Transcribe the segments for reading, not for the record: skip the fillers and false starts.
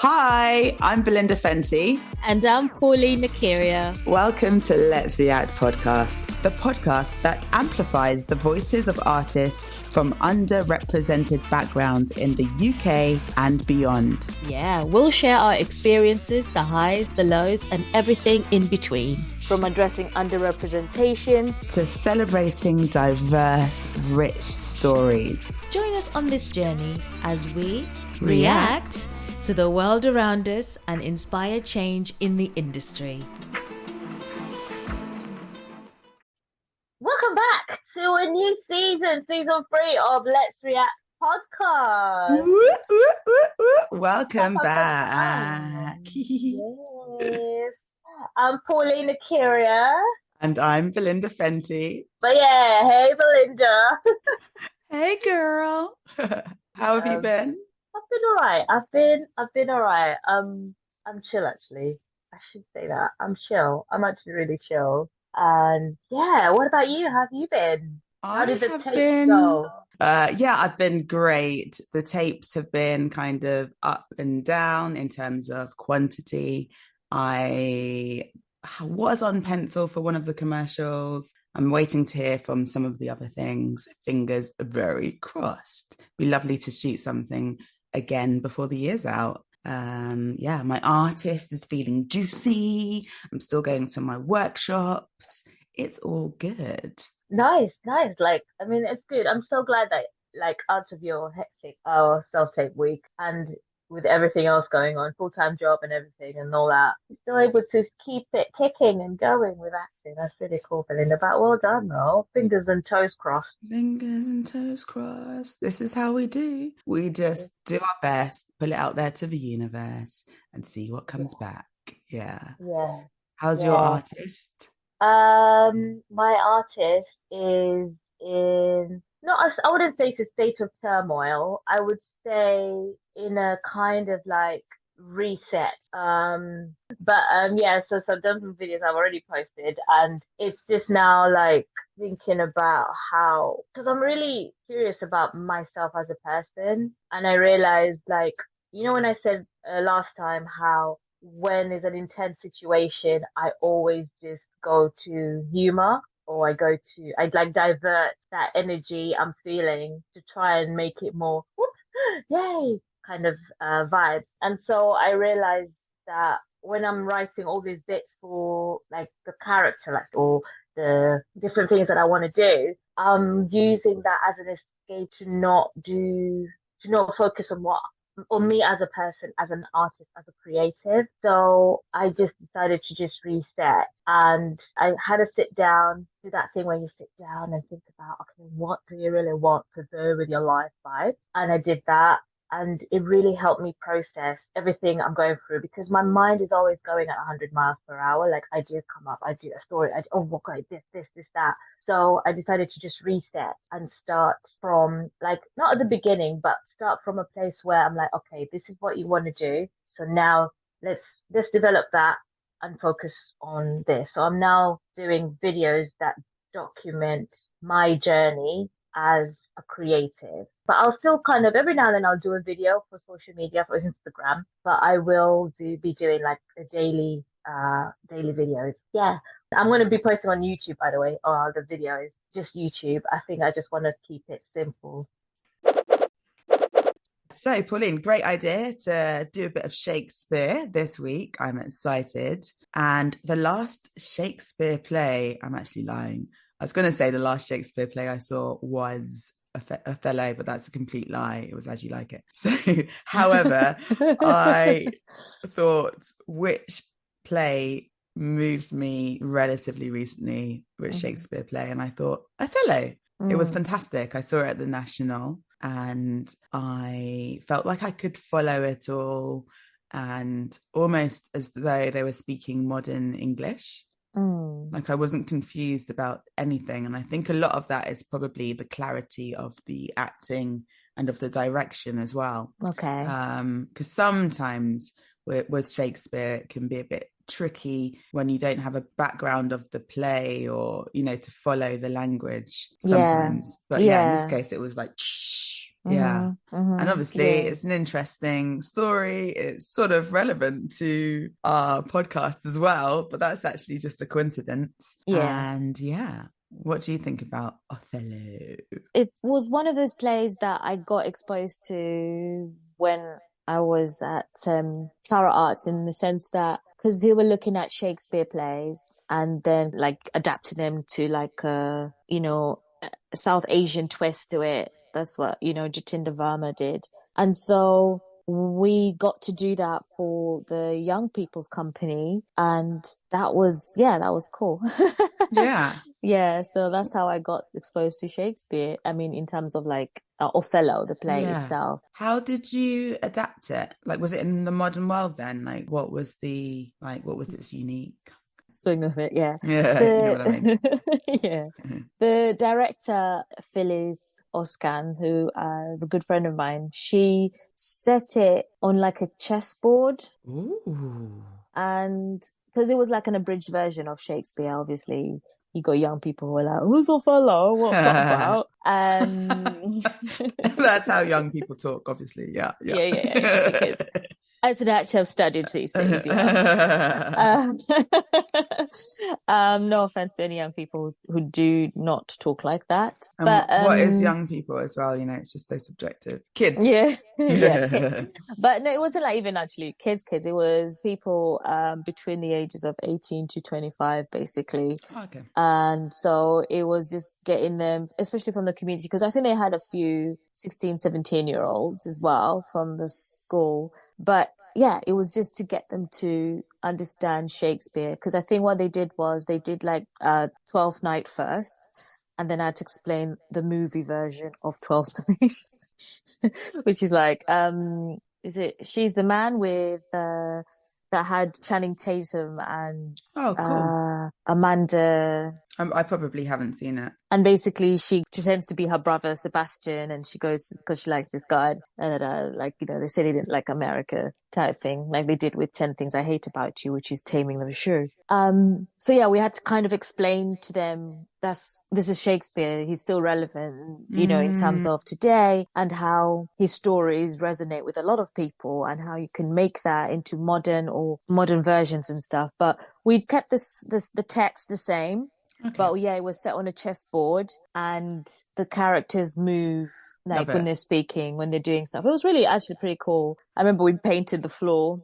Hi, I'm Belinda Fenty. And I'm Pauline. Welcome to Let's React podcast, the podcast that amplifies the voices of artists from underrepresented backgrounds in the UK and beyond. Yeah, we'll share our experiences, the highs, the lows, and everything in between. From addressing underrepresentation to celebrating diverse, rich stories. Join us on this journey as we react to the world around us and inspire change in the industry. Welcome back to a new season 3 of Let's React podcast. Welcome back. Yes. I'm Pauline Akiria. And I'm Belinda Fenty. But yeah, hey Belinda. Hey girl. How have you been? I've been alright. I've been alright. I'm chill actually. I should say that. I'm chill. I'm actually really chill. And yeah, what about you? How have you been? How did the tapes go? I've been great. The tapes have been kind of up and down in terms of quantity. I was on pencil for one of the commercials. I'm waiting to hear from some of the other things. Fingers very crossed. Be lovely to shoot something again before the year's out. My artist is feeling juicy. I'm still going to my workshops. It's all good. Nice. It's good. I'm so glad that out of your hectic self-tape week and with everything else going on, full-time job and everything and all that, you're still able to keep it kicking and going with acting. That's really cool, Belinda. But well done, though. Fingers and toes crossed. Fingers and toes crossed. This is how we do. We just do our best, put it out there to the universe and see what comes back. Yeah. How's your artist? My artist is in, I wouldn't say it's a state of turmoil. I would say in a kind of like reset. So I've done some videos I've already posted, and it's just now like thinking about how, because I'm really curious about myself as a person, and I realized, like, when I said last time how when there's an intense situation, I always just go to humor, or I'd like divert that energy I'm feeling to try and make it more yay kind of vibes. And so I realized that when I'm writing all these bits for like the character, like, or the different things that I want to do, I'm using that as an escape to not focus on me as a person, as an artist, as a creative. So I just decided to just reset, and I had to sit down, do that thing where you sit down and think about, okay, what do you really want to do with your life, right? And I did that. And it really helped me process everything I'm going through, because my mind is always going at 100 miles per hour. Like, ideas come up, I do a story, that. So I decided to just reset and start from, like, not at the beginning, but start from a place where I'm like, okay, this is what you want to do. So now let's develop that and focus on this. So I'm now doing videos that document my journey as a creative. But I'll still kind of, every now and then I'll do a video for social media, for Instagram, but I will be doing like a daily videos. Yeah. I'm going to be posting on YouTube, by the way, the videos, just YouTube. I think I just want to keep it simple. So, Pauline, great idea to do a bit of Shakespeare this week. I'm excited. And the last Shakespeare play, I'm actually lying. I was going to say the last Shakespeare play I saw was Othello, but that's a complete lie. It was As You Like It. So, however, I thought, which play moved me relatively recently, which Shakespeare play? And I thought, Othello. It was fantastic. I saw it at the National and I felt like I could follow it all, and almost as though they were speaking modern English. Like, I wasn't confused about anything. And I think a lot of that is probably the clarity of the acting and of the direction as well. Okay. Because sometimes with Shakespeare, it can be a bit tricky when you don't have a background of the play, or, to follow the language sometimes. But in this case, it was like, shh, Yeah. And obviously Yeah. it's an interesting story. It's sort of relevant to our podcast as well, but that's actually just a coincidence. Yeah. And yeah, what do you think about Othello? It was one of those plays that I got exposed to when I was at Tara Arts, in the sense that because we were looking at Shakespeare plays and then like adapting them to like a South Asian twist to it. That's what Jatinda Varma did, and so we got to do that for the young people's company, and that was cool. Yeah. Yeah, so that's how I got exposed to Shakespeare. I mean, in terms of like Othello, the play Yeah. itself. How did you adapt it? Like, was it in the modern world then? Like, what was its unique? Swing of it, yeah. Yeah, you know what I mean. Yeah. The director, Phyllis Oscan, who is a good friend of mine, she set it on like a chessboard. Ooh. And because it was like an abridged version of Shakespeare, obviously, you got young people who are like, who's Othello? What's that about? And that's how young people talk, obviously. Yeah. yeah, exactly. Kids. As an actor, I've studied these things, yeah. No offense to any young people who do not talk like that. And but what is young people as well? It's just so subjective. Kids. Yeah, yeah, kids. But no, it wasn't like even actually kids. It was people between the ages of 18 to 25, basically. Okay. And so it was just getting them, especially from the community, because I think they had a few 16, 17-year-olds as well from the school. But yeah, it was just to get them to understand Shakespeare. Because I think what they did was they did like 12th Night first. And then I had to explain the movie version of 12th Night, which is like, She's the Man with, that had Channing Tatum and, Amanda. I probably haven't seen it. And basically she pretends to be her brother, Sebastian, and she goes because she likes this guy. And, they said he didn't like America type thing, like they did with 10 Things I Hate About You, which is Taming the Shrew. So yeah, we had to kind of explain to them this is Shakespeare. He's still relevant, in terms of today, and how his stories resonate with a lot of people, and how you can make that into modern versions and stuff. But we kept the text the same. Okay. But yeah, it was set on a chessboard, and the characters move like when they're speaking, when they're doing stuff. It was really actually pretty cool. I remember we painted the floor.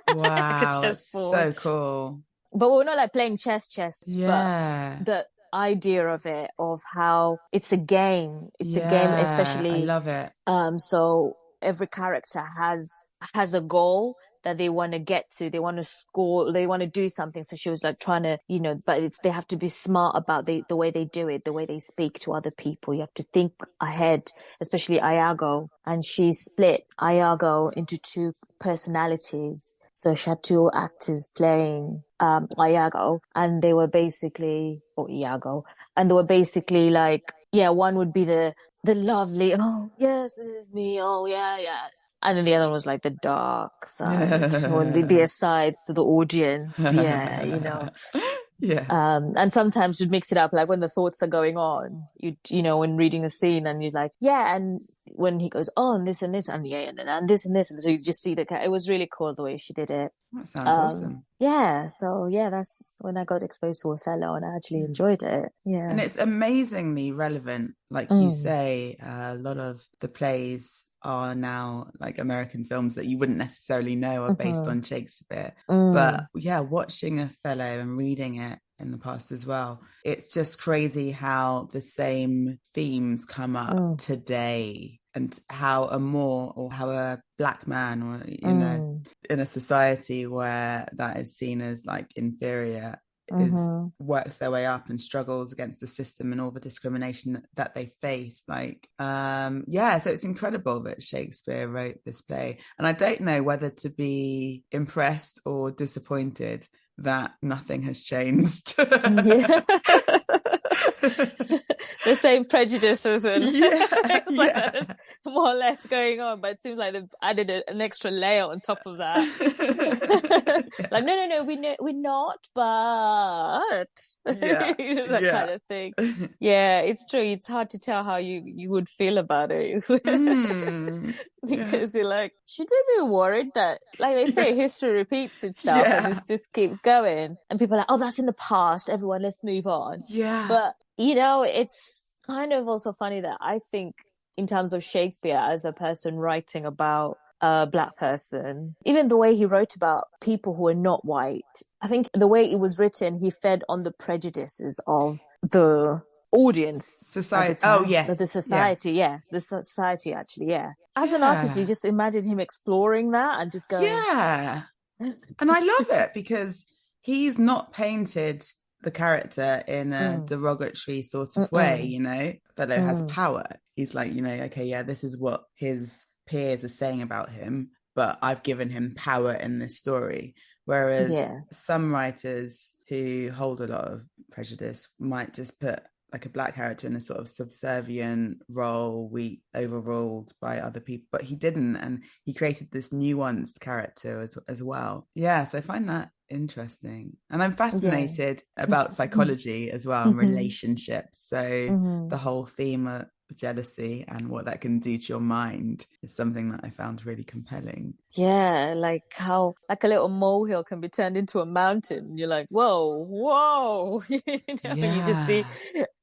Wow, like so cool. But we're not like playing chess. Yeah. But the idea of it, of how it's a game. It's a game, especially. I love it. So every character has a goal that they want to get to. They want to score, they want to do something. So she was like trying to, but they have to be smart about the way they do it, the way they speak to other people. You have to think ahead, especially Iago. And she split Iago into two personalities. So she had two actors playing Iago, and they were basically, like, yeah, one would be the lovely, oh yes, this is me, oh yeah, yes. And then the other one was like the dark side, or the sides to the audience, yeah, Yeah. And sometimes you'd mix it up, like when the thoughts are going on, when reading a scene, and you're like, yeah, and when he goes, oh, and this and this, and yeah, and this and this, and so you just see it was really cool the way she did it. That sounds awesome. Yeah, so yeah, that's when I got exposed to Othello, and I actually enjoyed it. Yeah. And it's amazingly relevant, like you say. A lot of the plays are now like American films that you wouldn't necessarily know are based on Shakespeare. But yeah, watching Othello and reading it in the past as well, it's just crazy how the same themes come up today, and how a black man, or in a society where that is seen as like inferior, works their way up and struggles against the system and all the discrimination that they face. So it's incredible that Shakespeare wrote this play, and I don't know whether to be impressed or disappointed that nothing has changed. The same prejudices and Yeah, things like yeah. that is more or less going on, but it seems like they've added an extra layer on top of that. Like, no, we're not, but Yeah, that yeah. kind of thing. Yeah, it's true. It's hard to tell how you would feel about it. Yeah, Because you're like, should we be worried that, like they say, history repeats itself and yeah, it's just keep going? And people are like, oh, that's in the past. Everyone, let's move on. yeah. But, it's kind of also funny that I think in terms of Shakespeare as a person writing about a black person, even the way he wrote about people who are not white, I think the way it was written, he fed on the prejudices of the audience at the Society. Oh, time. yes. The society, the society actually, yeah. As an artist, you Yeah. just imagine him exploring that and just going, Yeah. And I love it because he's not painted the character in a derogatory sort of way, Othello has power. He's like, okay, yeah, this is what his peers are saying about him, but I've given him power in this story. Whereas some writers who hold a lot of prejudice might just put like a black character in a sort of subservient role, weak, overruled by other people, but he didn't, and he created this nuanced character as well. Yeah, so I find that interesting, and I'm fascinated about psychology as well and relationships. So the whole theme of jealousy and what that can do to your mind is something that I found really compelling. Yeah, like how like a little molehill can be turned into a mountain. You're like, whoa. You just see,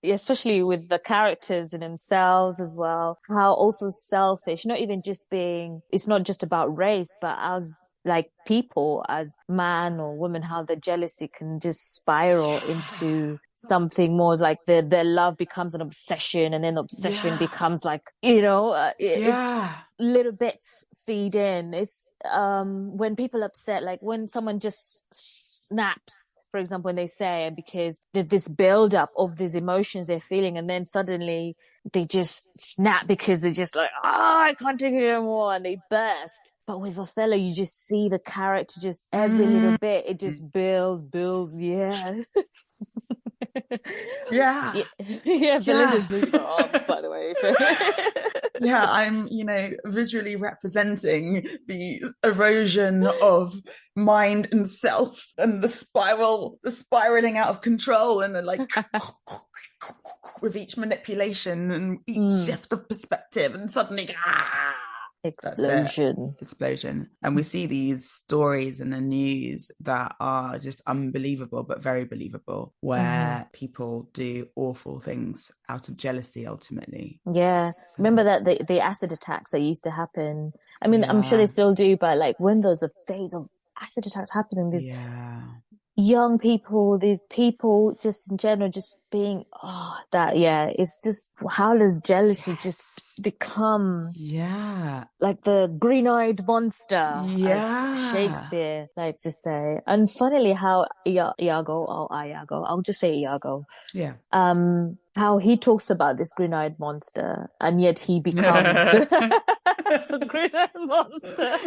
especially with the characters in themselves as well, how also selfish, not even just being, it's not just about race, but as like people, as man or woman, how the jealousy can just spiral into something more like their love becomes an obsession, and then obsession becomes like, it's little bits feed in. It's when people upset, like when someone just snaps, for example, when they say, because there's this build up of these emotions they're feeling, and then suddenly they just snap because they're just like, I can't take it anymore, and they burst. But with Othello, you just see the character, just every little bit, it just builds. Yeah. Yeah. Belinda's moving her arms, by the way. Yeah, I'm, visually representing the erosion of mind and self and the spiraling out of control, and then like with each manipulation and each shift of perspective, and suddenly explosion. And we see these stories in the news that are just unbelievable but very believable, where people do awful things out of jealousy ultimately. Remember that the acid attacks that used to happen, I mean, I'm sure they still do, but like when those are days of acid attacks happening, these young people, these people just in general just being it's just, how does jealousy just become like the green-eyed monster, as Shakespeare likes to say. And funnily how Iago, I'll just say Iago, how he talks about this green-eyed monster, and yet he becomes the green-eyed monster.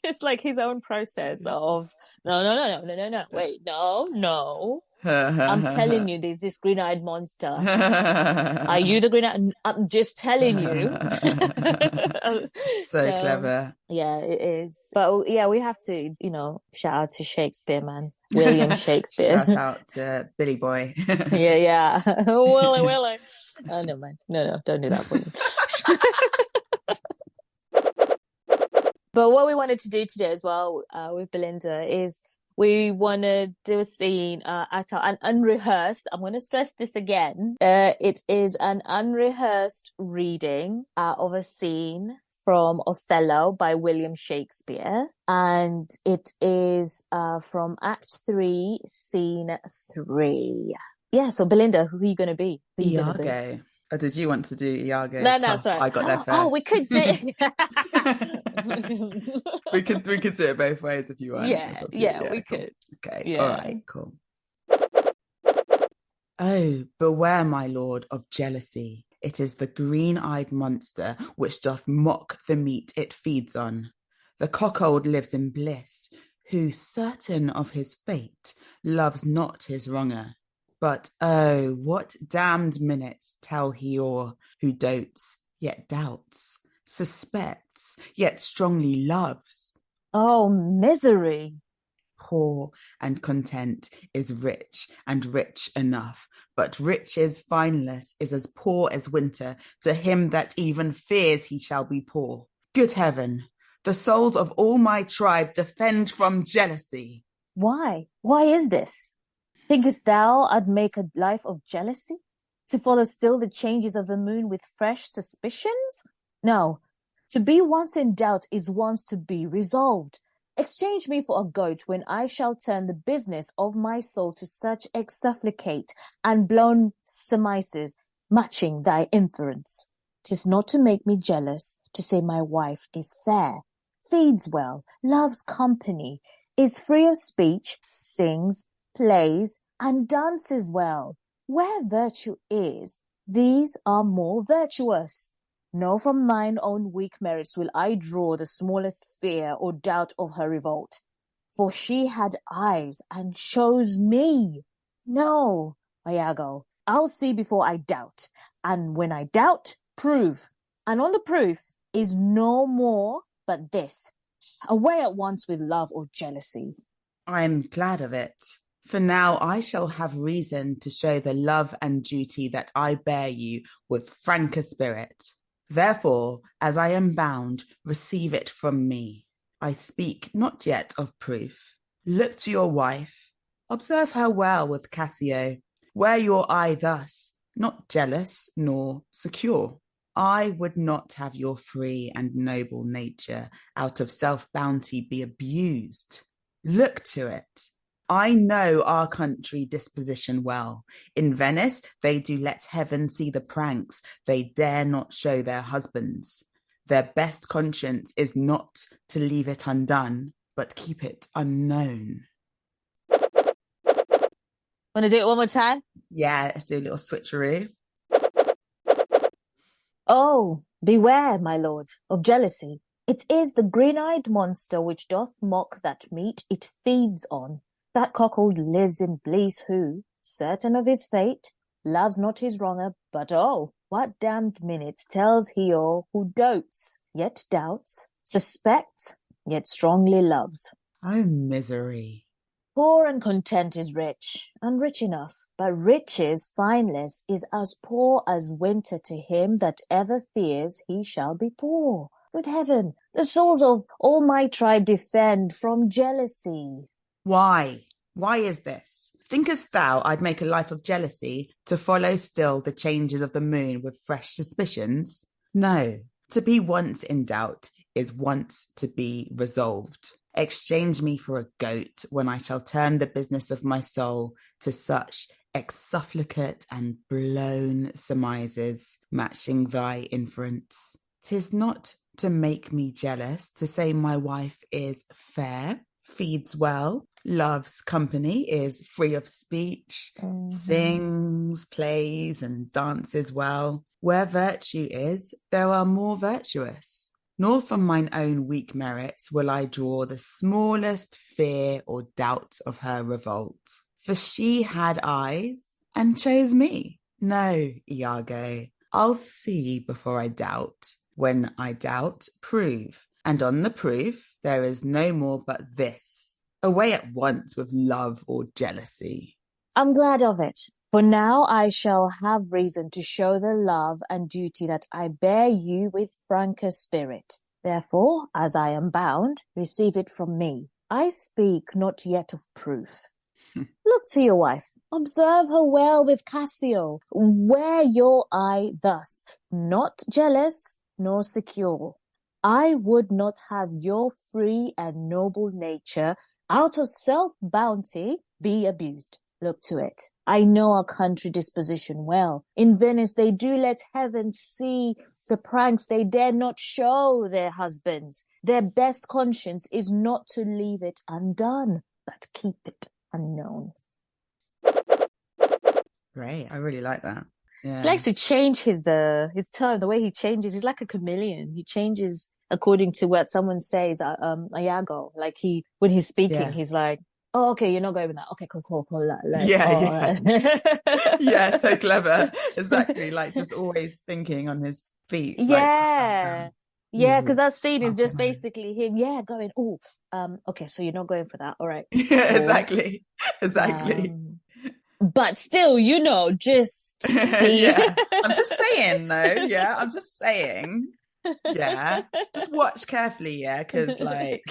It's like his own process of no, wait, no. I'm telling you, there's this green-eyed monster. Are you the green-eyed? I'm just telling you. So clever. Yeah, it is. But we have to, shout out to Shakespeare, man. William Shakespeare. Shout out to Billy Boy. Yeah. Willie. Oh, no, man. No, don't do that for me. But what we wanted to do today as well with Belinda is we want to do a scene at an unrehearsed. I'm going to stress this again. It is an unrehearsed reading of a scene from Othello by William Shakespeare. And it is from Act 3, Scene 3. Yeah, so Belinda, who are you going to be? Iago. Or did you want to do Iago? No, sorry. I got there first. Oh, we could do we could do it both ways if you want. Yeah, we could. Okay, yeah. All right, cool. Oh, beware, my lord, of jealousy. It is the green-eyed monster which doth mock the meat it feeds on. The cuckold lives in bliss, who, certain of his fate, loves not his wronger. But oh, what damned minutes tell he o'er who dotes, yet doubts, suspects, yet strongly loves. Oh, misery! Poor and content is rich and rich enough, but riches fineless is as poor as winter to him that even fears he shall be poor. Good heaven, the souls of all my tribe defend from jealousy. Why? Why is this? Thinkest thou I'd make a life of jealousy? To follow still the changes of the moon with fresh suspicions? No, to be once in doubt is once to be resolved. Exchange me for a goat when I shall turn the business of my soul to such exsufflicate and blown surmises, matching thy inference. 'Tis not to make me jealous, to say my wife is fair, feeds well, loves company, is free of speech, sings, plays, and dances well. Where virtue is, these are more virtuous. Nor from mine own weak merits will I draw the smallest fear or doubt of her revolt. For she had eyes and chose me. No, Iago, I'll see before I doubt. And when I doubt, prove. And on the proof is no more but this. Away at once with love or jealousy. I'm glad of it, for now I shall have reason to show the love and duty that I bear you with franker spirit. Therefore, as I am bound, receive it from me. I speak not yet of proof. Look to your wife. Observe her well with Cassio. Wear your eye thus, not jealous nor secure. I would not have your free and noble nature out of self-bounty be abused. Look to it. I know our country disposition well. In Venice, they do let heaven see the pranks they dare not show their husbands. Their best conscience is not to leave it undone, but keep it unknown. Want to do it one more time? Yeah, let's do a little switcheroo. Oh, beware, my lord, of jealousy. It is the green-eyed monster which doth mock that meat it feeds on. That cuckold lives in bliss who, certain of his fate, loves not his wronger, but oh, what damned minute tells he all who dotes, yet doubts, suspects, yet strongly loves. Oh, misery. Poor and content is rich, and rich enough, but riches fineless is as poor as winter to him that ever fears he shall be poor. Good heaven, the souls of all my tribe defend from jealousy. Why? Why is this? Thinkest thou I'd make a life of jealousy to follow still the changes of the moon with fresh suspicions? No, to be once in doubt is once to be resolved. Exchange me for a goat when I shall turn the business of my soul to such exsufflicate and blown surmises, matching thy inference. 'Tis not to make me jealous to say my wife is fair, feeds well, loves company, is free of speech, sings, plays, and dances well. Where virtue is, there are more virtuous. Nor from mine own weak merits will I draw the smallest fear or doubt of her revolt. For she had eyes and chose me. No, Iago, I'll see before I doubt. When I doubt, prove. And on the proof, there is no more but this. Away at once with love or jealousy. I'm glad of it. For now I shall have reason to show the love and duty that I bear you with franker spirit. Therefore, as I am bound, receive it from me. I speak not yet of proof. Look to your wife. Observe her well with Cassio. Wear your eye thus, not jealous nor secure. I would not have your free and noble nature out of self-bounty be abused. Look to it. I know our country disposition well. In Venice, they do let heaven see the pranks they dare not show their husbands. Their best conscience is not to leave it undone, but keep it unknown. Great. I really like that. Yeah. He likes to change his tone, the way he changes. He's like a chameleon. He changes according to what someone says. Iago, like when he's speaking, he's like, Oh, okay, you're not going with that. Okay, cool. Yeah, oh, yeah. Yeah, so clever. Exactly. Like just always thinking on his feet, like, yeah. Yeah, because ooh, that scene how is just can I? basically him, going, oh, okay, so you're not going for that. All right, Yeah, cool. exactly. Exactly. But still, just be. Yeah. I'm just saying though. Yeah, I'm just saying. Yeah. Just watch carefully, yeah, because like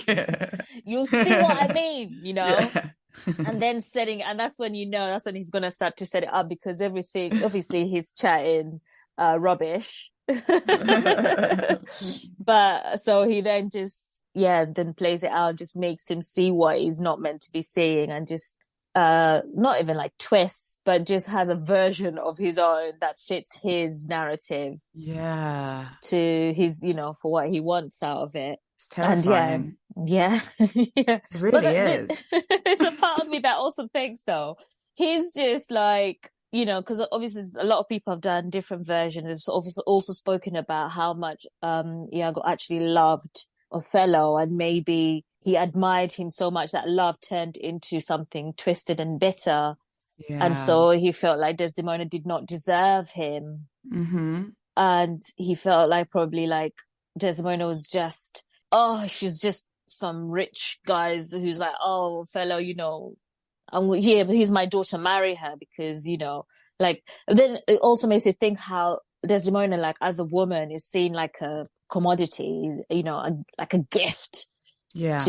You'll see what I mean, yeah. and then and that's when that's when he's gonna start to set it up because everything, obviously, he's chatting rubbish. But so he then then plays it out, just makes him see what he's not meant to be seeing, and just not even like twists, but just has a version of his own that fits his narrative. Yeah. To his, for what he wants out of it. It's And terrifying. yeah. It really is. There's a part of me that also thinks though, he's just like, because obviously a lot of people have done different versions. It's obviously also spoken about how much Iago actually loved Othello, and maybe he admired him so much that love turned into something twisted and bitter. Yeah. And so he felt like Desdemona did not deserve him. Mm-hmm. And he felt like probably like Desdemona was just, she's just some rich guys who's like, oh, fellow, but he's my daughter, marry her because, like, then it also makes you think how Desdemona, like, as a woman is seen like a commodity, like a gift. Yeah.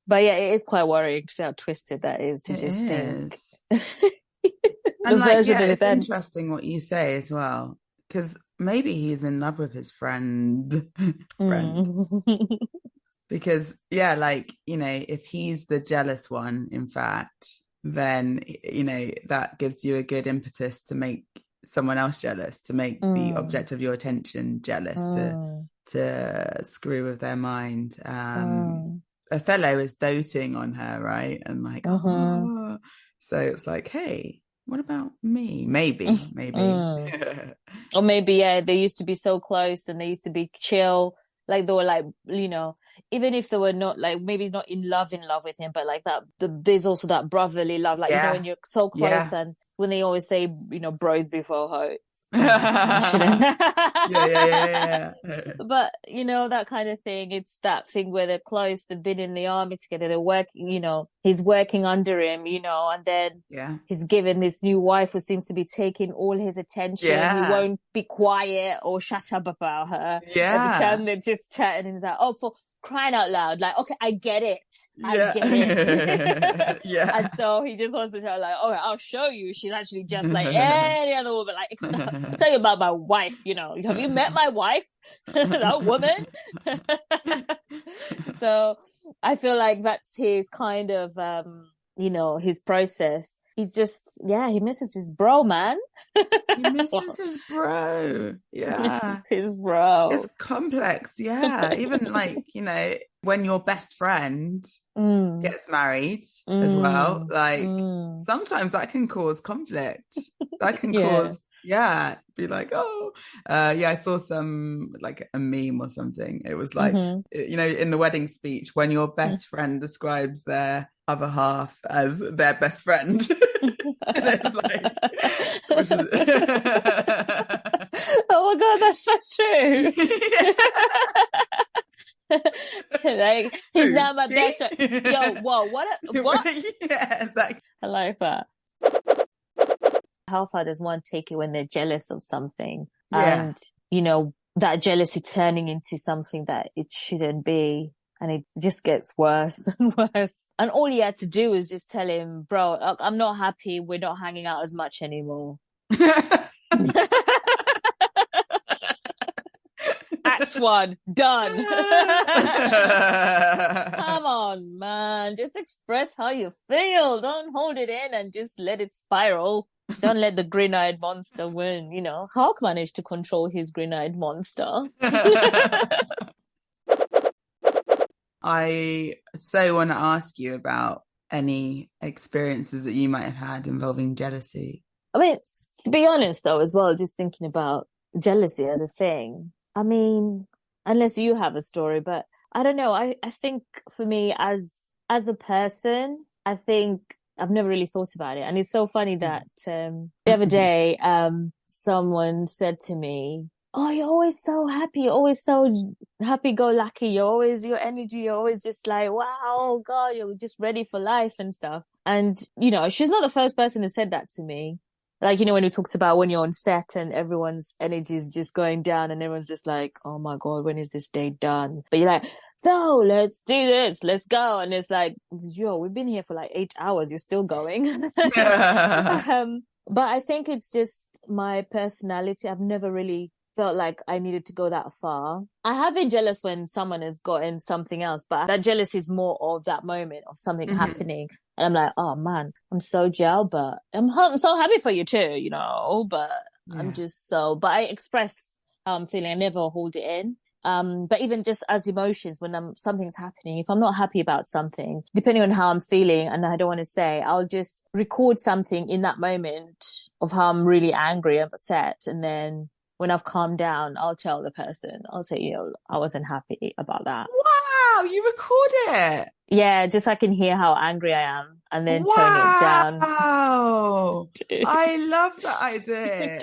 But yeah, it is quite worrying to see how twisted that is to think. And like, yeah, it's interesting what you say as well, because maybe he's in love with his friend. Because yeah, like, if he's the jealous one, in fact, then, that gives you a good impetus to make someone else jealous, to make the object of your attention jealous, to screw with their mind. Othello is doting on her, right? And like, so it's like, hey, what about me? Maybe. Or maybe, they used to be so close and they used to be chill. Like they were like, even if they were not like, maybe not in love with him, but like that, there's also that brotherly love, like, when you're so close and when they always say, bros before hoes. Yeah. But, that kind of thing, it's that thing where they're close, they've been in the army together, they're working, he's working under him, and then he's given this new wife who seems to be taking all his attention. Yeah. He won't be quiet or shut up about her. Yeah. Every time they're just chatting, and he's like, oh, for crying out loud, like, okay, I get it. Yeah. And so he just wants to tell, like, all right, I'll show you. She's actually just like any other woman. Like, I'll tell you about my wife, have you met my wife? That woman? So I feel like that's his kind of, his process. He's just, he misses his bro, man. He misses his bro. Yeah. He misses his bro. It's complex. Yeah. Even like, when your best friend gets married as well, like sometimes that can cause conflict. That can cause, be like, oh, I saw some like a meme or something. It was like, in the wedding speech, when your best friend describes their other half as their best friend. And it's like, oh my God, that's so true. Like, he's now my best friend. Yo, whoa, what? Yeah, exactly. I like that. How far does one take it when they're jealous of something? Yeah. And, that jealousy turning into something that it shouldn't be. And it just gets worse and worse. And all he had to do was just tell him, bro, I'm not happy. We're not hanging out as much anymore. Act 1, done. Come on, man. Just express how you feel. Don't hold it in and just let it spiral. Don't let the green-eyed monster win. Hulk managed to control his green-eyed monster. I so want to ask you about any experiences that you might have had involving jealousy. I mean, to be honest, though, as well, just thinking about jealousy as a thing. I mean, unless you have a story, but I don't know. I think for me, as as a person, I think I've never really thought about it. And it's so funny that the other day, someone said to me, "Oh, you're always so happy. You're always so happy-go-lucky. Your energy, you're always just like, wow, God, you're just ready for life and stuff." And, she's not the first person who said that to me. Like, when we talked about when you're on set and everyone's energy is just going down and everyone's just like, oh my God, when is this day done? But you're like, so let's do this, let's go. And it's like, yo, we've been here for like 8 hours. You're still going. But I think it's just my personality. I've never really felt like I needed to go that far. I have been jealous when someone has gotten something else, but that jealousy is more of that moment of something happening. And I'm like, oh man, I'm so gel, but I'm so happy for you too, but but I express how I'm feeling. I never hold it in. But even just as emotions, when something's happening, if I'm not happy about something, depending on how I'm feeling and I don't want to say, I'll just record something in that moment of how I'm really angry and upset. And then when I've calmed down, I'll tell the person, I'll say, I wasn't happy about that. Wow, you record it? Yeah, just so I can hear how angry I am and then tone it down. Wow, I love that idea.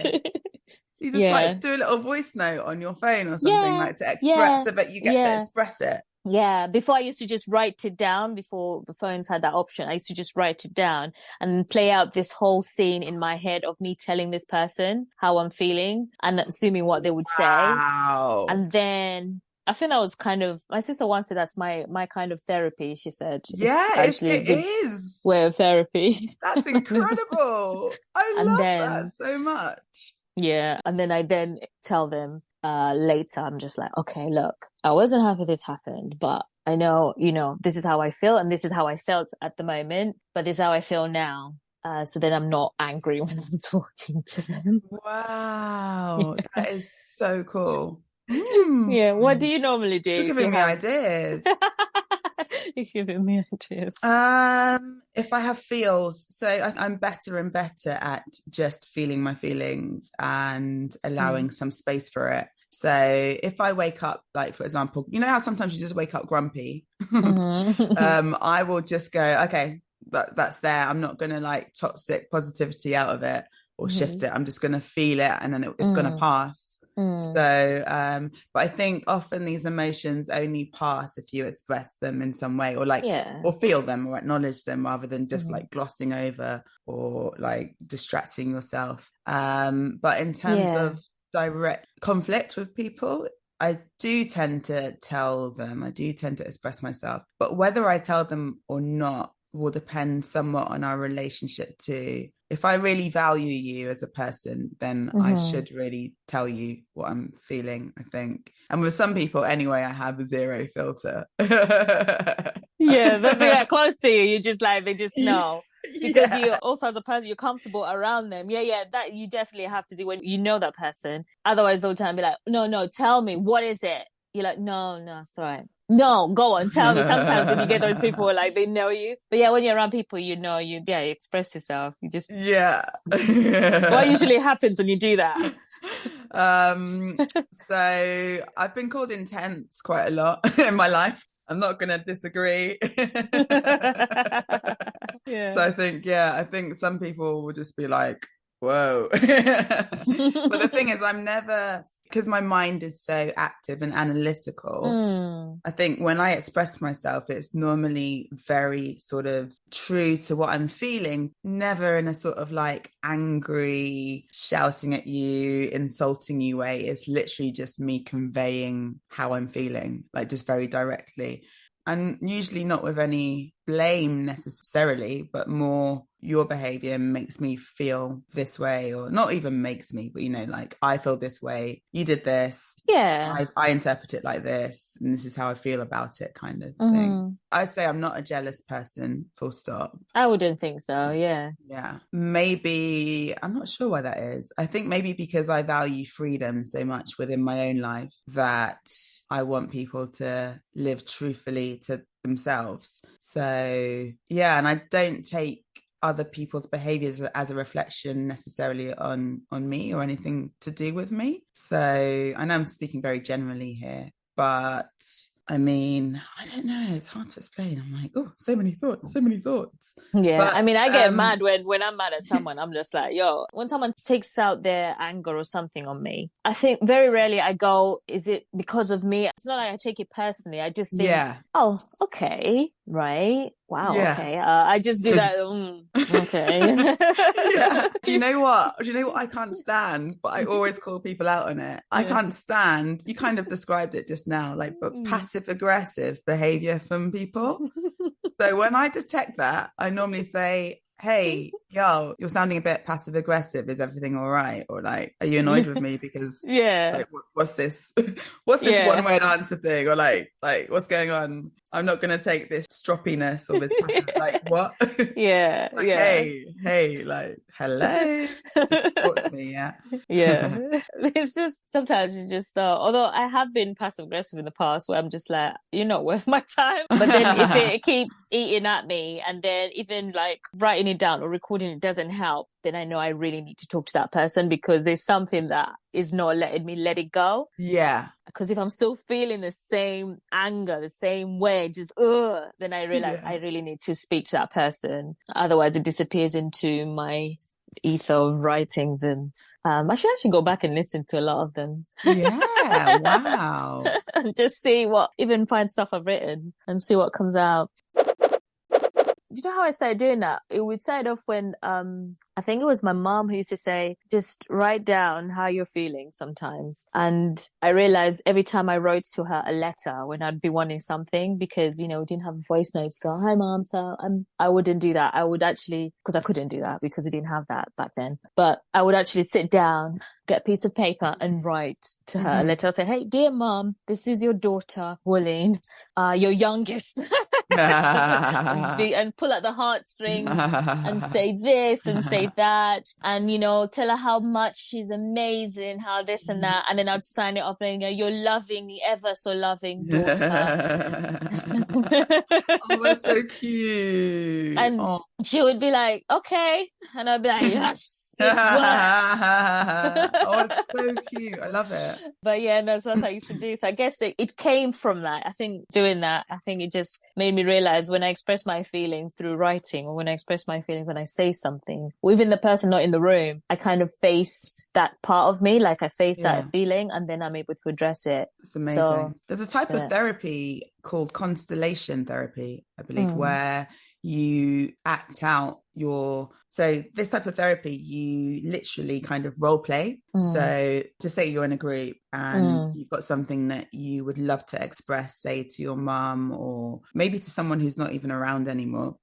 You just like do a little voice note on your phone or something like to express so that you get to express it. Yeah, before I used to just write it down before the phones had that option. I used to just write it down and play out this whole scene in my head of me telling this person how I'm feeling and assuming what they would say. And then I think that was kind of, my sister once said that's my kind of therapy. She said, it is way of therapy. That's incredible. I love that so much. Yeah. And then I tell them later, I'm just like, okay, look, I wasn't happy this happened, but I know, this is how I feel and this is how I felt at the moment, but this is how I feel now. So then I'm not angry when I'm talking to them. Wow. That is so cool. Yeah. What do you normally do? You're giving me ideas. You're giving me ideas. If I have feels, so I'm better and better at just feeling my feelings and allowing some space for it. So if I wake up, like, for example, you know how sometimes you just wake up grumpy? I will just go, okay, that's there. I'm not going to like toxic positivity out of it or shift it. I'm just going to feel it and then it's going to pass. So, but I think often these emotions only pass if you express them in some way or like, or feel them or acknowledge them rather than just like glossing over or like distracting yourself. But in terms of direct conflict with people, I do tend to tell them, I do tend to express myself, but whether I tell them or not will depend somewhat on our relationship too. If I really value you as a person, then I should really tell you what I'm feeling, I think. And with some people anyway, I have a zero filter. Yeah, that's close to you. You just like, they just know. Because you also, as a person, you're comfortable around them. Yeah, that you definitely have to do when you know that person. Otherwise, they'll time be like, no, tell me, what is it? You're like, no, sorry. No, go on, tell me. Sometimes when you get those people who are like, they know you. But yeah, when you're around people, you express yourself. You just... Yeah. What usually happens when you do that? So I've been called intense quite a lot in my life. I'm not going to disagree. So I think some people will just be like, whoa. But the thing is, I'm never, because my mind is so active and analytical, I think when I express myself, it's normally very sort of true to what I'm feeling, never in a sort of like angry, shouting at you, insulting you way. It's literally just me conveying how I'm feeling, like just very directly. And usually not with any blame necessarily, but more your behavior makes me feel this way, or not even makes me, but like I feel this way, you did this, I interpret it like this, and this is how I feel about it, kind of thing. I'd say I'm not a jealous person, full stop. I wouldn't think so. Yeah Maybe, I'm not sure why that is. I think maybe because I value freedom so much within my own life that I want people to live truthfully to themselves. So and I don't take other people's behaviors as a reflection necessarily on me or anything to do with me. So I know I'm speaking very generally here, but I mean, I don't know. It's hard to explain. I'm like, oh, so many thoughts, so many thoughts. Yeah, But I mean, I get mad when I'm mad at someone. I'm just like, yo, when someone takes out their anger or something on me, I think very rarely I go, is it because of me? It's not like I take it personally. I just think, yeah, oh, okay, right. Wow, yeah. okay. I just do that. Okay. Yeah. Do you know what? Do you know what I can't stand? But I always call people out on it. I can't stand, you kind of described it just now, like, but passive aggressive behavior from people. So when I detect that, I normally say, hey, yo, you're sounding a bit passive aggressive. Is everything all right? Or like, are you annoyed with me because like, what's this? What's this one word answer thing? Or like, what's going on? I'm not going to take this stroppiness or this passive, like, what? Yeah. Like, Yeah. hey, like, hello. Just talk to me, yeah. Yeah. It's just sometimes you just although I have been passive aggressive in the past where I'm just like, you're not worth my time. But then if it keeps eating at me and then even like writing it down or recording it doesn't help, then I know I really need to talk to that person because there's something that is not letting me let it go. Yeah. Because if I'm still feeling the same anger, the same way, just then I realize I really need to speak to that person. Otherwise it disappears into my ether of writings, and I should actually go back and listen to a lot of them. Yeah, wow. And just even find stuff I've written and see what comes out. You know how I started doing that? It would start off when I think it was my mom who used to say, just write down how you're feeling sometimes. And I realized every time I wrote to her a letter when I'd be wanting something, because, we didn't have voice notes, go, hi mom. So I wouldn't do that. I would actually, because I couldn't do that because we didn't have that back then. But I would actually sit down, get a piece of paper and write to her a letter. I'll say, hey, dear mom, this is your daughter, Pauline, your youngest. and pull out the heartstrings and say this and say that, and tell her how much she's amazing, how this and that, and then I'd sign it up and your loving, ever so loving daughter. Oh, that's so cute. And she would be like, okay, and I'd be like, yes, it worked. Oh, it's so cute. I love it. But yeah, no, so that's what I used to do. So I guess it came from that. I think doing that, it just made me realize when I express my feelings through writing, or when I express my feelings when I say something, or even the person not in the room, I kind of face that part of me, like I face that feeling, and then I'm able to address it. It's amazing. So, there's a type of therapy called constellation therapy, I believe, where you act out so this type of therapy, you literally kind of role play. So to say you're in a group and you've got something that you would love to express, say to your mum or maybe to someone who's not even around anymore,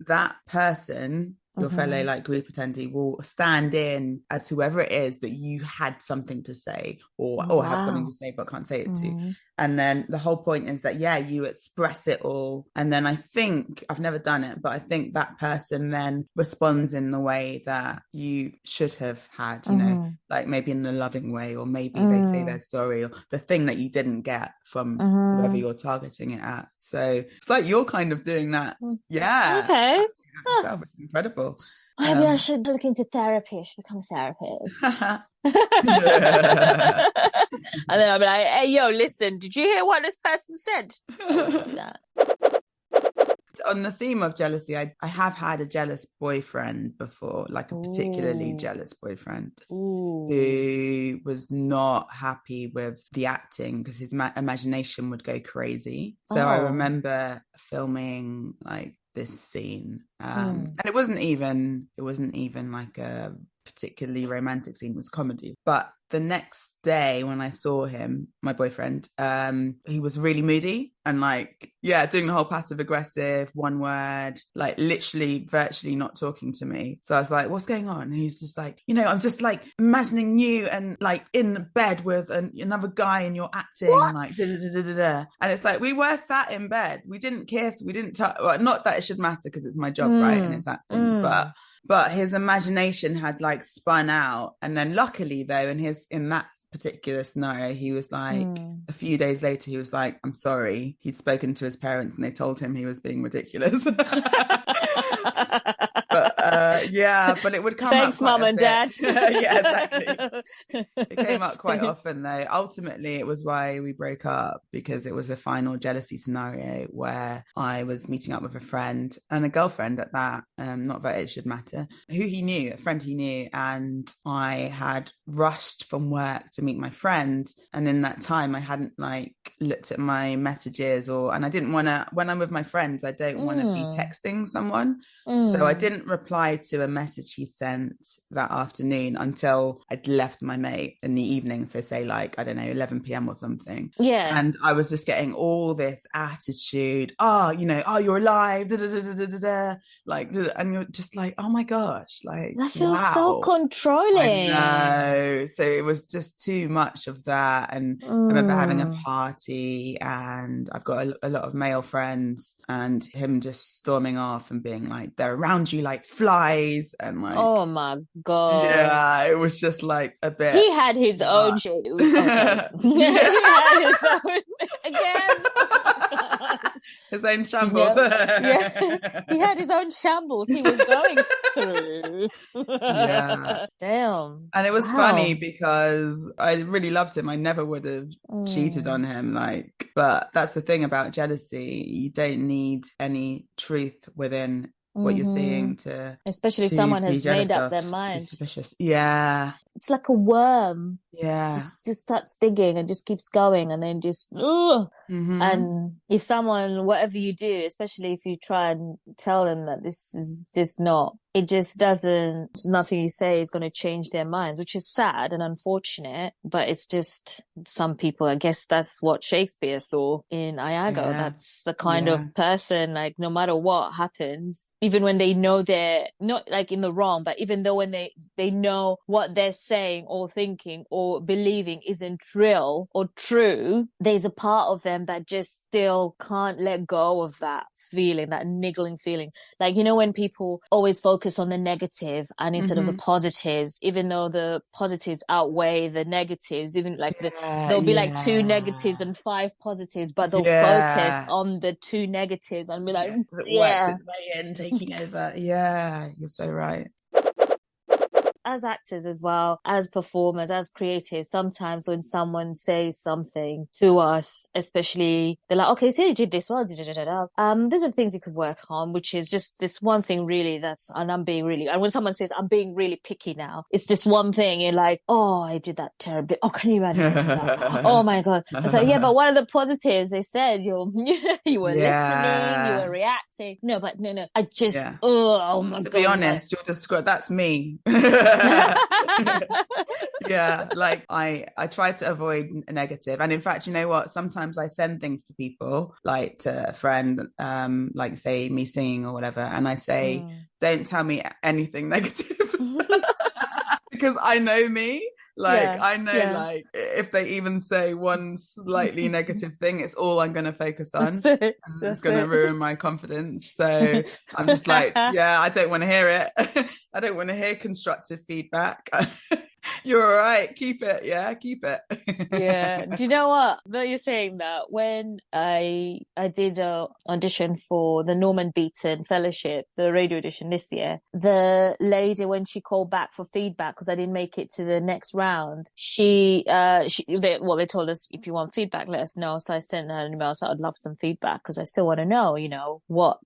that person, your fellow like group attendee, will stand in as whoever it is that you had something to say or have something to say but can't say it to. And then the whole point is that, you express it all. And then I think, I've never done it, but I think that person then responds in the way that you should have had, like maybe in a loving way, or maybe they say they're sorry, or the thing that you didn't get from whoever you're targeting it at. So it's like you're kind of doing that. Yeah. Okay. It's incredible. Maybe I should look into therapy. I should become a therapist. And then I'll be like, hey, yo, listen, did you hear what this person said? I wouldn't do that. On the theme of jealousy, I have had a jealous boyfriend before, like a particularly jealous boyfriend who was not happy with the acting because his imagination would go crazy. So I remember filming like this scene, and it wasn't even like a particularly romantic scene, it was comedy. But the next day when I saw him, my boyfriend, he was really moody and like, doing the whole passive aggressive, one word, like literally virtually not talking to me. So I was like, what's going on? And he's just like, I'm just like imagining you and like in bed with another guy and you're acting. What? Like, and it's like, we were sat in bed. We didn't kiss. We didn't touch. Well, not that it should matter because it's my job, right? And it's acting, but his imagination had like spun out. And then luckily though, in that particular scenario, he was like, a few days later, he was like, I'm sorry. He'd spoken to his parents and they told him he was being ridiculous. But Yeah, but it would come up Thanks, quite mum a and bit. dad. Yeah, exactly. It came up quite often though. Ultimately, it was why we broke up, because it was a final jealousy scenario where I was meeting up with a friend, and a girlfriend at that, not that it should matter, who he knew, a friend he knew, and I had rushed from work to meet my friend, and in that time I hadn't like looked at my messages, and I didn't want to, when I'm with my friends, I don't want to be texting someone. So I didn't reply to a message he sent that afternoon until I'd left my mate in the evening. So say like, I don't know, 11 p.m. or something. Yeah. And I was just getting all this attitude. Oh, you're alive. Da, da, da, da, da, da. Like, and you're just like, oh my gosh, like, That feels wow. so controlling. I know. So it was just too much of that. And I remember having a party, and I've got a lot of male friends, and him just storming off and being like, they're around you like flies, and like, oh my God. Yeah, it was just like a bit. He had his own shit. He had his own again. His own shambles. Yeah. He had his own shambles he was going through. Yeah. Damn. And it was funny because I really loved him. I never would have cheated on him. But that's the thing about jealousy. You don't need any truth within what you're seeing to, especially if someone has made up their mind. mind. Suspicious. Yeah. It's like a worm. Yeah. Just starts digging and just keeps going, and then just and if someone, whatever you do, especially if you try and tell them that this is just not, it just doesn't, nothing you say is going to change their minds, which is sad and unfortunate, but it's just some people, I guess that's what Shakespeare saw in Iago. Yeah. That's the kind of person, like, no matter what happens, even when they know they're not like in the wrong, but even though when they know what they're saying or thinking or believing isn't real or true, there's a part of them that just still can't let go of that feeling, that niggling feeling. Like, when people always focus on the negative and instead of the positives, even though the positives outweigh the negatives, even like there'll be like 2 negatives and 5 positives, but they'll focus on the 2 negatives and be like, it works its way in, taking over. Yeah, you're so right. As actors as well, as performers, as creatives, sometimes when someone says something to us, especially they're like, okay, so you did this well, these are things you could work on, which is just this one thing really and when someone says, I'm being really picky now, it's this one thing, you're like, oh, I did that terribly. Oh, can you imagine I did that? Oh my God. It's like, yeah, but what are the positives? They said you were listening, you were reacting. No, I just, oh my God. To be honest, you're just, that's me. Yeah, like I try to avoid negative, and in fact, you know what, sometimes I send things to people, like to a friend, like say me singing or whatever, and I say, don't tell me anything negative. Because I know me. I know, like, if they even say one slightly negative thing, it's all I'm going to focus on. It's going to ruin my confidence. So I'm just like, I don't want to hear it. I don't want to hear constructive feedback. You're all right. Keep it. Yeah, keep it. Yeah. Do you know what? Though you're saying that, when I did a audition for the Norman Beaton Fellowship, the radio audition this year, the lady, when she called back for feedback, because I didn't make it to the next round, they told us, if you want feedback, let us know. So I sent her an email. So I'd love some feedback because I still want to know, what,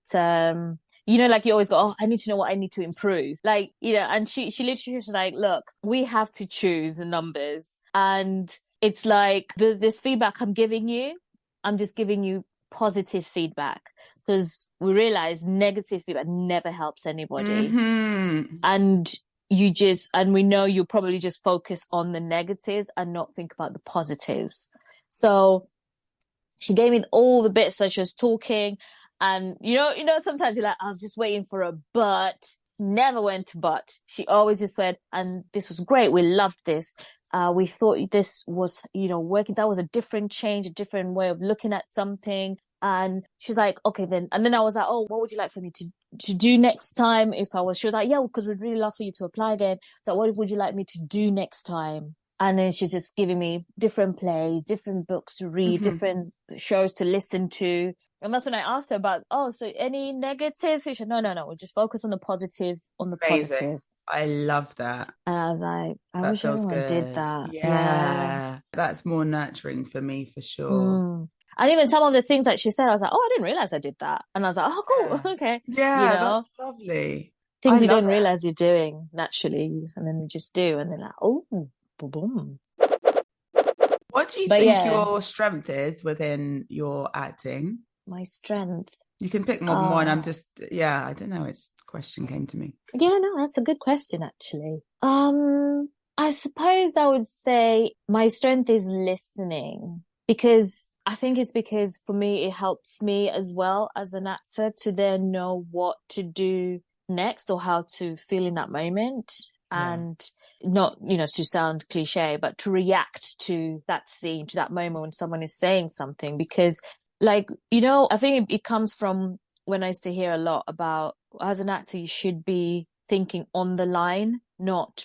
like you always go, oh, I need to know what I need to improve. Like, and she literally was like, look, we have to choose numbers. And it's like, this feedback I'm giving you, I'm just giving you positive feedback, because we realize negative feedback never helps anybody. And we know you probably just focus on the negatives and not think about the positives. So she gave me all the bits that she was talking. And, sometimes you're like, I was just waiting for a but. Never went to but. She always just went, and this was great. We loved this. We thought this was, working. That was a different change, a different way of looking at something. And she's like, okay, then. And then I was like, oh, what would you like for me to do next time? She was like, yeah, because we'd really love for you to apply again. So what would you like me to do next time? And then she's just giving me different plays, different books to read, different shows to listen to. And that's when I asked her about, so any negative? She said, no, we just focus on the positive, Amazing. I love that. And I was like, I that wish feels everyone good. did that. Yeah. That's more nurturing for me, for sure. And even some of the things that she said, I was like, I didn't realize I did that. And I was like, oh, cool. Okay. Yeah, that's lovely. Things you don't realize you're doing naturally. And then you just do. And then like, oh, boom. What do you think your strength is within your acting? My strength. You can pick more than one. I'm just, I don't know. It's a question came to me. Yeah, no, that's a good question, actually. I suppose I would say my strength is listening, because I think it's because for me, it helps me as well as an actor to then know what to do next or how to feel in that moment. And not, to sound cliche, but to react to that scene, to that moment when someone is saying something. Because I think it comes from when I used to hear a lot about, as an actor, you should be thinking on the line, not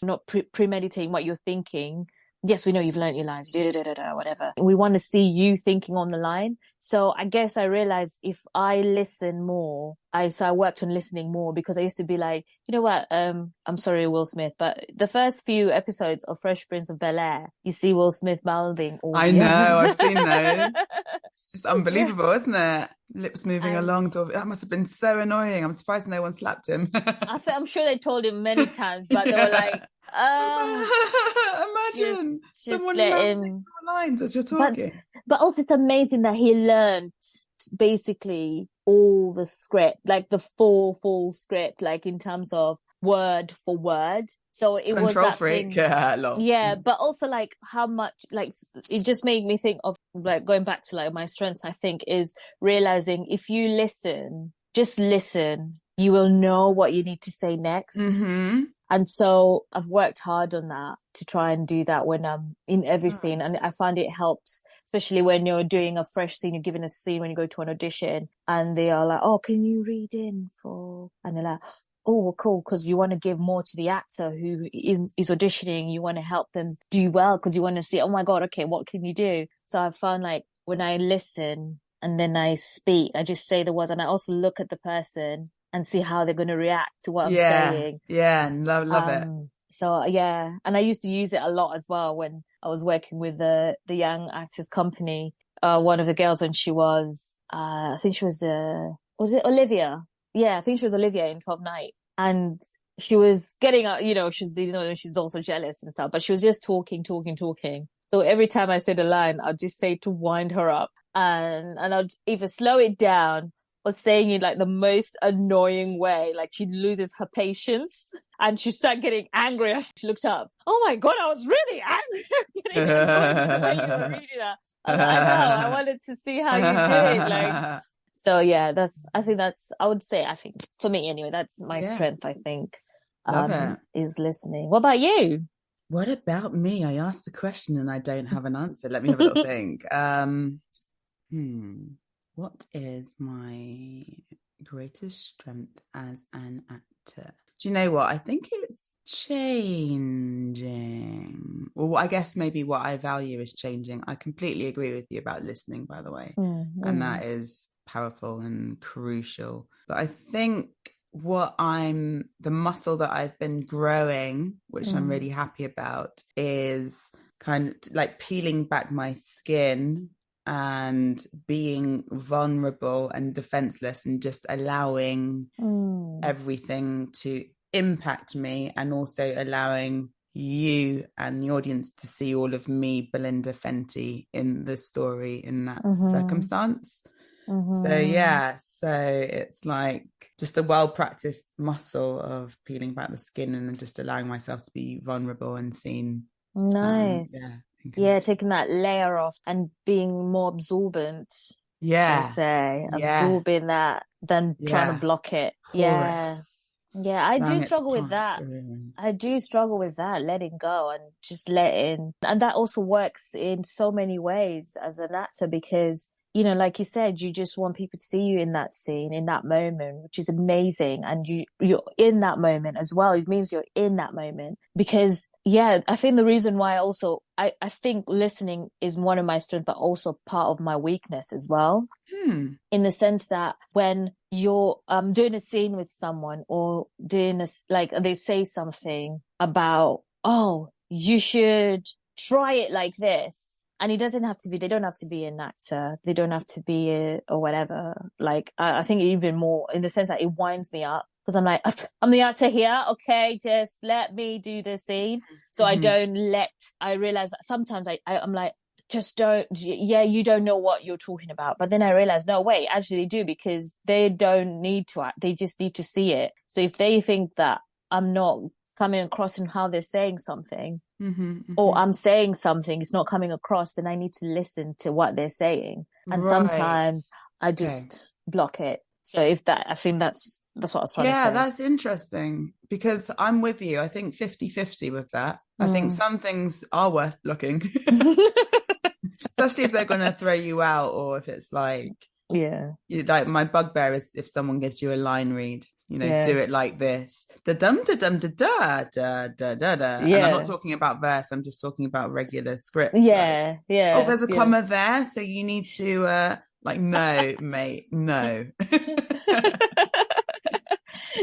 premeditating what you're thinking. Yes, we know you've learned your lines, whatever. We want to see you thinking on the line. So I guess I realized if I listen more, I worked on listening more, because I used to be like, you know what? I'm sorry, Will Smith, but the first few episodes of Fresh Prince of Bel-Air, you see Will Smith mouthing all I know, I've seen those. It's just unbelievable, isn't it? Lips moving along. That must have been so annoying. I'm surprised no one slapped him. I'm sure they told him many times, but they were like, imagine someone mouthing your lines as you're talking. But also it's amazing that he learned basically all the script, like the full script, like in terms of word for word. So it was that freak. thing. Yeah, but also like how much, like it just made me think of like going back to like my strengths, I think, is realizing if you listen, just listen, you will know what you need to say next. And so I've worked hard on that to try and do that when I'm in every scene. And I find it helps, especially when you're doing a fresh scene, you're given a scene when you go to an audition and they are like, oh, can you read in for, and they're like, oh, cool. Cause you want to give more to the actor who is auditioning. You want to help them do well. Cause you want to see, oh my God, okay, what can you do? So I found like when I listen and then I speak, I just say the words, and I also look at the person and see how they're going to react to what I'm saying. Yeah, and love it. So and I used to use it a lot as well when I was working with the Young Actors Company. One of the girls, when she was, I think she was it Olivia? Yeah, I think she was Olivia in 12 Night. And she was getting, she's also jealous and stuff, but she was just talking. So every time I said a line, I'd just say to wind her up, and I'd either slow it down or saying it like the most annoying way. Like she loses her patience and she started getting angry as she looked up. Oh my God, I was really angry. Getting annoyed the way you were reading that. I was like, I know, I wanted to see how you did. Like, so yeah, I would say, for me anyway, that's my strength, I think. Love it. Is listening. What about you? What about me? I asked the question and I don't have an answer. Let me have a little think. What is my greatest strength as an actor? Do you know what? I think it's changing. Well, I guess maybe what I value is changing. I completely agree with you about listening, by the way. And that is powerful and crucial. But I think the muscle that I've been growing, which I'm really happy about, is kind of like peeling back my skin and being vulnerable and defenseless and just allowing everything to impact me, and also allowing you and the audience to see all of me, Belinda Fenty, in the story in that circumstance. So it's like just a well-practiced muscle of peeling back the skin and then just allowing myself to be vulnerable and seen. Nice. Taking that layer off and being more absorbent. Absorbing that than trying to block it. I do struggle with that. Letting go and just letting. And that also works in so many ways as an actor, because you know, like you said, you just want people to see you in that scene, in that moment, which is amazing. And you're in that moment as well. It means you're in that moment because, yeah, I think the reason why also, I think listening is one of my strengths, but also part of my weakness as well. In the sense that when you're doing a scene with someone or doing like they say something about, oh, you should try it like this. And it doesn't have to be, they don't have to be an actor. They don't have to be or whatever. Like, I think even more in the sense that it winds me up because I'm like, I'm the actor here. Okay. Just let me do the scene. So I realize that sometimes I'm like, just don't, yeah, you don't know what you're talking about. But then I realized, no, wait, actually they do because they don't need to act. They just need to see it. So if they think that I'm not coming across in how they're saying something or I'm saying something, it's not coming across, then I need to listen to what they're saying. And sometimes I just block it. So I think that's what I was trying to say. Yeah, that's interesting because I'm with you. I think 50-50 with that. I think some things are worth blocking. Especially if they're going to throw you out or if it's like, like my bugbear is if someone gives you a line read, you know, do it like this. Da dum da dum da da da da da da. And I'm not talking about verse, I'm just talking about regular script. Like, oh, there's a comma there, so you need to like, no, mate, no.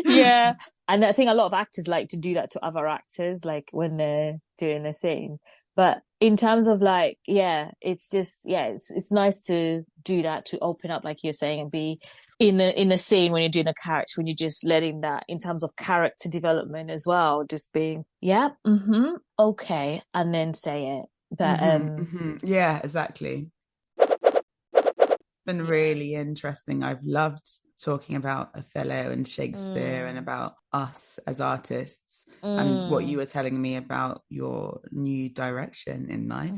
Yeah. And I think a lot of actors like to do that to other actors, like when they're doing a scene. But in terms of like, it's just, it's nice to do that, to open up, like you're saying, and be in the scene when you're doing a character, when you're just letting that in terms of character development as well, just being, okay, and then say it. But, yeah, exactly. It's been really interesting. I've loved talking about Othello and Shakespeare and about us as artists and what you were telling me about your new direction in life.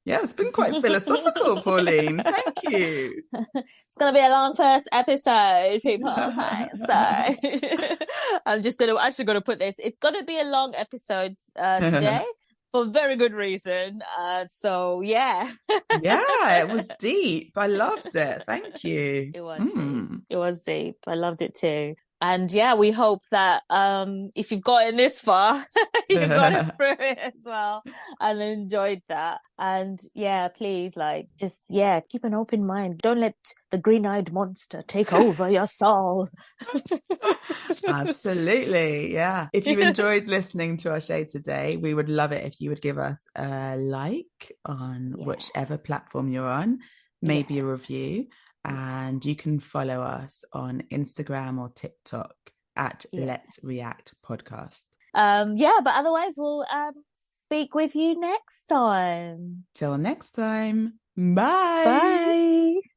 Yeah, it's been quite philosophical, Pauline. Thank you. It's going to be a long first episode, people. So I'm just going to put this. It's going to be a long episode today. For very good reason. So yeah. Yeah, it was deep. I loved it. Thank you. It was deep. It was deep. I loved it too. And yeah, we hope that if you've gotten this far, you've got through it as well and enjoyed that. And yeah, please, like, just keep an open mind. Don't let the green-eyed monster take over your soul. Absolutely, yeah. If you enjoyed listening to our show today, we would love it if you would give us a like on whichever platform you're on, maybe a review. And you can follow us on Instagram or TikTok at Let's React Podcast. But otherwise we'll speak with you next time. Till next time. Bye. Bye.